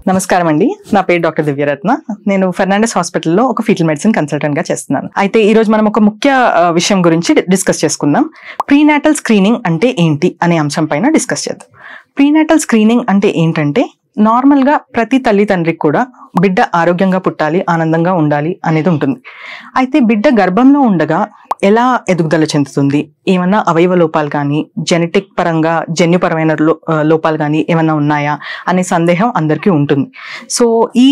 నమస్కారం అండి. నా పేరు డాక్టర్ దివ్యరత్న. నేను ఫెర్నాండెస్ హాస్పిటల్లో ఒక ఫీటల్ మెడిసిన్ కన్సల్టెంట్ గా చేస్తున్నాను. అయితే ఈ రోజు మనం ఒక ముఖ్య విషయం గురించి డిస్కస్ చేసుకుందాం. ప్రీనాటల్ స్క్రీనింగ్ అంటే ఏంటి అనే అంశం పైన డిస్కస్ చేద్దాం. ప్రీనాటల్ స్క్రీనింగ్ అంటే ఏంటంటే నార్మల్ గా ప్రతి తల్లిదండ్రికి కూడా బిడ్డ ఆరోగ్యంగా పుట్టాలి, ఆనందంగా ఉండాలి అనేది ఉంటుంది. అయితే బిడ్డ గర్భంలో ఉండగా ఎలా ఎదుగుదల చెందుతుంది, ఏమన్నా అవయవ లోపాలు కానీ జెనెటిక్ పరంగా జన్యుపరమైన లోపాలు కానీ ఏమన్నా ఉన్నాయా అనే సందేహం అందరికీ ఉంటుంది. సో ఈ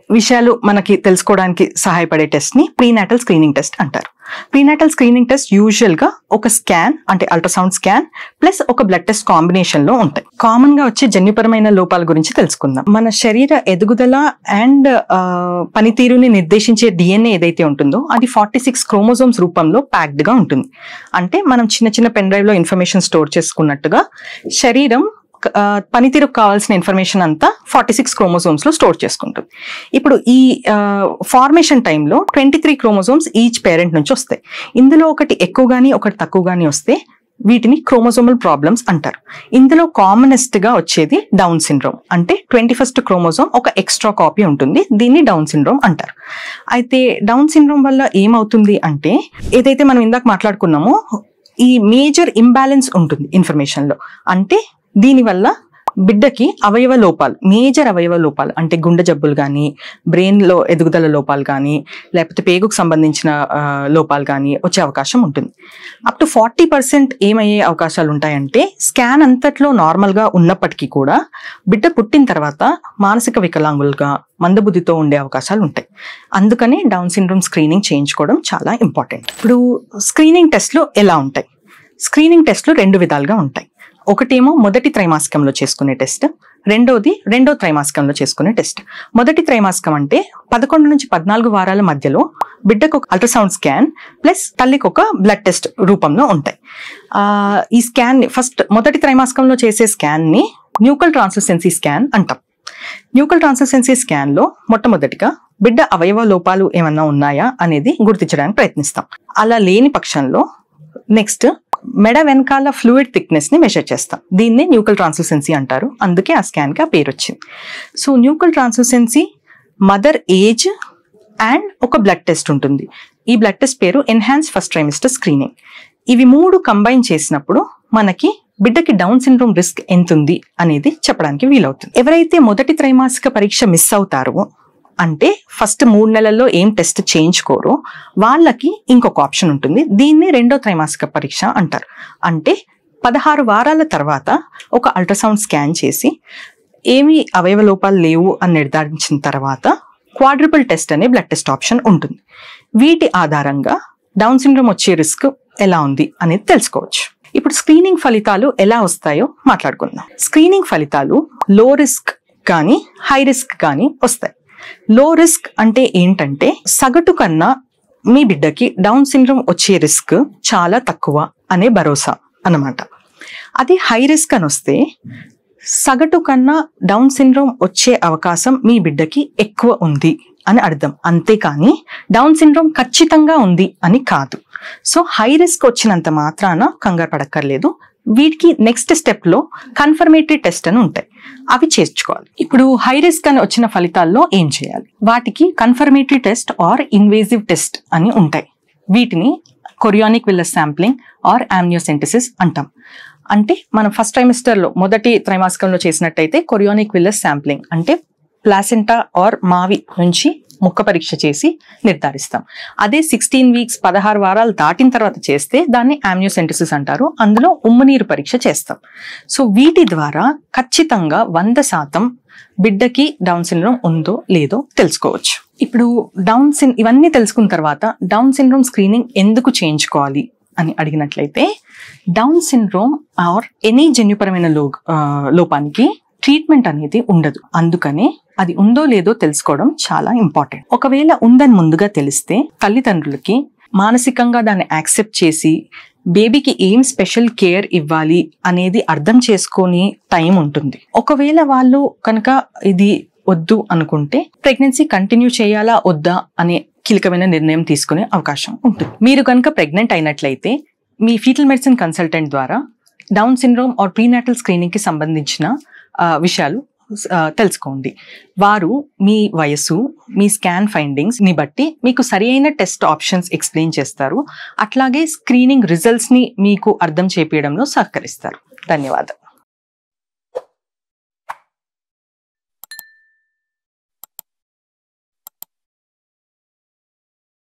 విషయాలు మనకి తెలుసుకోవడానికి సహాయపడే టెస్ట్ ని ప్రీనాటల్ స్క్రీనింగ్ టెస్ట్ అంటారు. ప్రీనాటల్ స్క్రీనింగ్ టెస్ట్ యూజువల్ గా ఒక స్కాన్ అంటే అల్ట్రాసౌండ్ స్కాన్ ప్లస్ ఒక బ్లడ్ టెస్ట్ కాంబినేషన్ లో ఉంటాయి. కామన్ గా వచ్చే జన్యుపరమైన లోపాల గురించి తెలుసుకుందాం. మన శరీర ఎదుగుదల అండ్ పనితీరుని నిర్దేశించే డిఎన్ఏ ఏదైతే ఉంటుందో అది 46 క్రోమోజోమ్స్ రూపంలో ప్యాక్డ్ గా ఉంటుంది. అంటే మనం చిన్న చిన్న పెన్ డ్రైవ్ లో ఇన్ఫర్మేషన్ స్టోర్ చేసుకున్నట్టుగా శరీరం పనితీరుకు కావాల్సిన ఇన్ఫర్మేషన్ అంతా 46 క్రోమోజోమ్స్ లో స్టోర్ చేసుకుంటుంది. ఇప్పుడు ఈ ఫార్మేషన్ టైంలో 23 క్రోమోజోమ్స్ ఈచ్ పేరెంట్ నుంచి వస్తాయి. ఇందులో ఒకటి ఎక్కువ గానీ ఒకటి తక్కువ గానీ వస్తే వీటిని క్రోమోజోమల్ ప్రాబ్లమ్స్ అంటారు. ఇందులో కామనెస్ట్ గా వచ్చేది డౌన్ సిండ్రోమ్. అంటే 21st క్రోమోజోమ్ ఒక ఎక్స్ట్రా కాపీ ఉంటుంది. దీన్ని డౌన్ సిండ్రోమ్ అంటారు. అయితే డౌన్ సిండ్రోమ్ వల్ల ఏమవుతుంది అంటే ఏదైతే మనం ఇందాక మాట్లాడుకున్నామో ఈ మేజర్ ఇంబ్యాలెన్స్ ఉంటుంది ఇన్ఫర్మేషన్ లో. అంటే దీనివల్ల బిడ్డకి అవయవ లోపాలు, మేజర్ అవయవ లోపాలు అంటే గుండె జబ్బులు కానీ బ్రెయిన్ లో ఎదుగుదల లోపాలు కానీ లేకపోతే పేగుకు సంబంధించిన లోపాలు కానీ వచ్చే అవకాశం ఉంటుంది. అప్ టు 40% ఏమయ్యే అవకాశాలు ఉంటాయంటే స్కాన్ అంతట్లో నార్మల్ గా ఉన్నప్పటికీ కూడా బిడ్డ పుట్టిన తర్వాత మానసిక వికలాంగులుగా మందబుద్ధితో ఉండే అవకాశాలు ఉంటాయి. అందుకని డౌన్ సిండ్రోమ్ స్క్రీనింగ్ చేయించుకోవడం చాలా ఇంపార్టెంట్. ఇప్పుడు స్క్రీనింగ్ టెస్ట్లు ఎలా ఉంటాయి? స్క్రీనింగ్ టెస్ట్లు 2 విధాలుగా ఉంటాయి. ఒకటేమో మొదటి త్రైమాసికంలో చేసుకునే టెస్ట్, రెండో త్రైమాసికంలో చేసుకునే టెస్ట్. మొదటి త్రైమాసికం అంటే 11 నుంచి 14 వారాల మధ్యలో బిడ్డకు ఒక అల్ట్రాసౌండ్ స్కాన్ ప్లస్ తల్లికి ఒక బ్లడ్ టెస్ట్ రూపంలో ఉంటాయి. ఈ స్కాన్ ఫస్ట్ మొదటి త్రైమాసికంలో చేసే స్కాన్ ని న్యూకల్ ట్రాన్స్లూసెన్సీ స్కాన్ అంటాం. న్యూకల్ ట్రాన్స్లూసెన్సీ స్కాన్ లో మొట్టమొదటిగా బిడ్డ అవయవ లోపాలు ఏమన్నా ఉన్నాయా అనేది గుర్తించడానికి ప్రయత్నిస్తాం. అలా లేని పక్షంలో నెక్స్ట్ మెడ వెనకాల ఫ్లూయిడ్ థిక్నెస్ ని మెజర్ చేస్తాం. దీన్ని న్యూకల్ ట్రాన్స్లూసెన్సీ అంటారు. అందుకే ఆ స్కాన్ కి ఆ పేరు వచ్చింది. So nuchal translucency, mother age and ఒక బ్లడ్ టెస్ట్ ఉంటుంది. ఈ బ్లడ్ టెస్ట్ పేరు ఎన్హాన్స్ ఫస్ట్ ట్రైమిస్టర్ స్క్రీనింగ్. ఇవి 3 కంబైన్ చేసినప్పుడు మనకి బిడ్డకి డౌన్ సిండ్రోమ్ రిస్క్ ఎంత ఉంది అనేది చెప్పడానికి వీలవుతుంది. ఎవరైతే మొదటి త్రైమాసిక పరీక్ష మిస్ అవుతారో అంటే ఫస్ట్ 3 నెలల్లో ఏం టెస్ట్ చేయించుకోరో వాళ్ళకి ఇంకొక ఆప్షన్ ఉంటుంది. దీన్ని రెండో త్రైమాసిక పరీక్ష అంటారు. అంటే 16 వారాల తర్వాత ఒక అల్ట్రాసౌండ్ స్కాన్ చేసి ఏమి అవయవ లోపాలు లేవు అని నిర్ధారించిన తర్వాత క్వాడ్రుపుల్ టెస్ట్ అనే బ్లడ్ టెస్ట్ ఆప్షన్ ఉంటుంది. వీటి ఆధారంగా డౌన్ సిండ్రోమ్ వచ్చే రిస్క్ ఎలా ఉంది అనేది తెలుసుకోవచ్చు. ఇప్పుడు స్క్రీనింగ్ ఫలితాలు ఎలా వస్తాయో మాట్లాడుకుందాం. స్క్రీనింగ్ ఫలితాలు లో రిస్క్ కానీ హై రిస్క్ కానీ వస్తాయి. లో రిస్క్ అంటే ఏంటంటే సగటు కన్నా మీ బిడ్డకి డౌన్ సిండ్రోమ్ వచ్చే రిస్క్ చాలా తక్కువ అనే భరోసా అన్నమాట. అది హై రిస్క్ అని వస్తే సగటు కన్నా డౌన్ సిండ్రోమ్ వచ్చే అవకాశం మీ బిడ్డకి ఎక్కువ ఉంది అని అర్థం. అంతేకాని డౌన్ సిండ్రోమ్ ఖచ్చితంగా ఉంది అని కాదు. సో హై రిస్క్ వచ్చినంత మాత్రాన కంగారు పడక్కర్లేదు. వీటికి నెక్స్ట్ స్టెప్ లో కన్ఫర్మేటరీ టెస్ట్ అని ఉంటాయి, అవి చేర్చుకోవాలి. ఇప్పుడు హై రిస్క్ అని వచ్చిన ఫలితాల్లో ఏం చేయాలి? వాటికి confirmatory test or invasive test అని ఉంటాయి. వీటిని chorionic villus sampling or amniocentesis అంటాం. అంటే మనం ఫస్ట్ ట్రైమిస్టర్ లో మొదటి త్రైమాసికంలో చేసినట్టయితే కొరియానిక్ విల్లస్ శాంప్లింగ్ అంటే ప్లాసెంటా ఆర్ మావి నుంచి ముక్క పరీక్ష చేసి నిర్ధారిస్తాం. అదే 16 వీక్స్ 16 వారాలు దాటిన తర్వాత చేస్తే దాన్ని ఆమ్నియోసెంటసిస్ అంటారు. అందులో ఉమ్మనీరు పరీక్ష చేస్తాం. సో వీటి ద్వారా ఖచ్చితంగా 100% బిడ్డకి డౌన్ సిండ్రోమ్ ఉందో లేదో తెలుసుకోవచ్చు. ఇప్పుడు ఇవన్నీ తెలుసుకున్న తర్వాత డౌన్ సిండ్రోమ్ స్క్రీనింగ్ ఎందుకు చేయించుకోవాలి అని అడిగినట్లయితే డౌన్ సిండ్రోమ్ ఆర్ ఎనీ జన్యుపరమైన లోపానికి ట్రీట్మెంట్ అనేది ఉండదు. అందుకనే అది ఉందో లేదో తెలుసుకోవడం చాలా ఇంపార్టెంట్. ఒకవేళ ఉందని ముందుగా తెలిస్తే తల్లిదండ్రులకి మానసికంగా దాన్ని యాక్సెప్ట్ చేసి బేబీకి ఏం స్పెషల్ కేర్ ఇవ్వాలి అనేది అర్థం చేసుకొని టైం ఉంటుంది. ఒకవేళ వాళ్ళు కనుక ఇది వద్దు అనుకుంటే ప్రెగ్నెన్సీ కంటిన్యూ చేయాలా వద్దా అనే కీలకమైన నిర్ణయం తీసుకునే అవకాశం ఉంటుంది. మీరు కనుక ప్రెగ్నెంట్ అయినట్లయితే మీ ఫీటల్ మెడిసిన్ కన్సల్టెంట్ ద్వారా down syndrome are prenatal screening కి సంబంధించిన విషయాలు తెలుసుకోండి. వారు మీ వయసు, మీ స్కాన్ ఫైండింగ్స్ ని బట్టి మీకు సరి అయిన టెస్ట్ ఆప్షన్స్ ఎక్స్ప్లెయిన్ చేస్తారు. అట్లాగే స్క్రీనింగ్ రిజల్ట్స్ ని మీకు అర్థం చేపించడంలో సహకరిస్తారు. ధన్యవాదాలు.